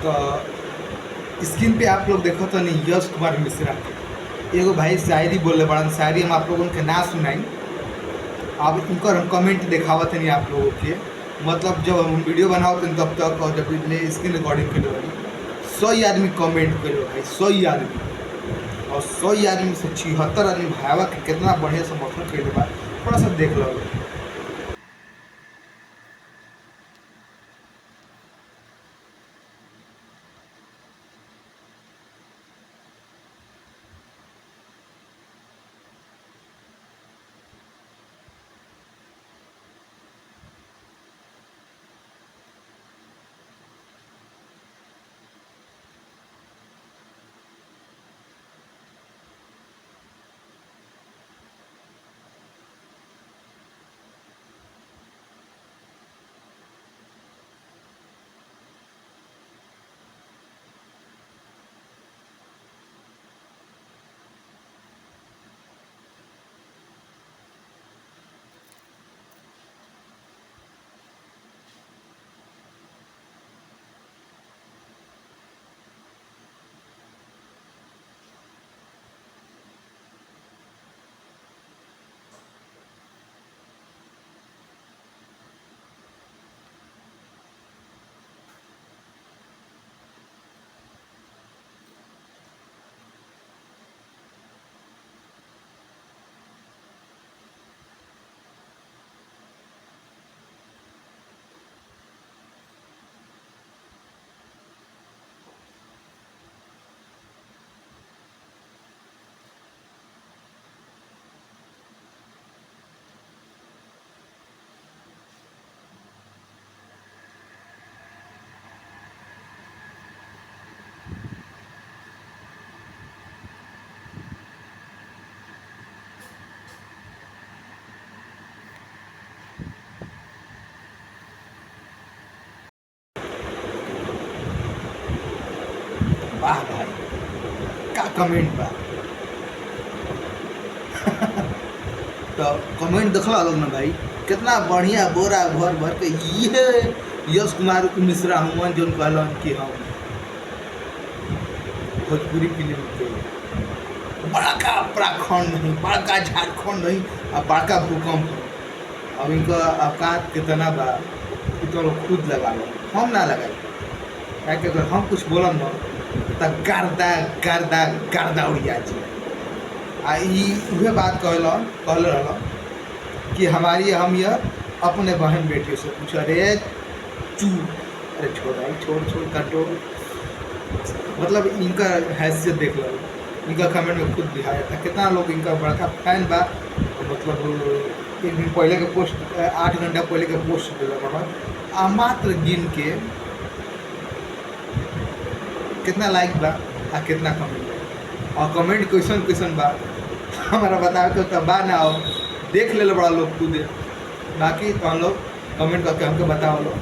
तो स्क्रीन पे आप लोग देखो तो नहीं यश कुमार मिश्रा के एगो भाई शायरी बोले बड़ा शायरी हम आप लोगों के ना सुनाई। अब इनकर हम कमेंट दिखावत नहीं आप लोगों के, मतलब जब हम वीडियो बनावत नहीं तब तक और जब स्क्रीन रिकॉर्डिंग कर रही 100 आदमी कमेंट करो भाई, 100 आदमी, और 100 आदमी से 76 आदमी भाईवा के कितना बढ़िया समर्थन कर बा, थोड़ा सा देख लो। वाह भाई का कमेंट बा। तो कमेंट देखला लोग ना भाई, कितना बढ़िया बोरा भर भर के ये यश कुमार मिश्रा हनुमान जो कहलन कि हम भोजपुरी फिल्म के बड़का प्रखंड नहीं, बड़का झारखंड नहीं और बड़का भूकंप। अब इनका औकात कितना बा तो लोग खुद लगा लो, हम ना लगाए। क्या कि अगर हम कुछ बोलम ना तो गर्दा गर्दा गर्दा उड़िया जी। वह बात कहल रहा कि हमारी हम यह अपने बहन बेटियों से पूछा, अरे चू, अरे छोड़ भाई, छोड़ छोड़ कटो। मतलब इनका हैसियत देख लो, इनका कमेंट में खुद दिखाया था कितना लोग इनका बड़का फैन बा। मतलब एक दिन पहले के पोस्ट 8 घंटा पहले के पोस्ट दिला मात्र गिन के कितना लाइक बा आ कितना कमेंट बा, और कमेंट क्वेश्चन बा हमारा बतावे के तो बा ना हो, देख ले बड़ा लोग खुद। बाकी तो हम लोग कमेंट करके हमको बताओ लो।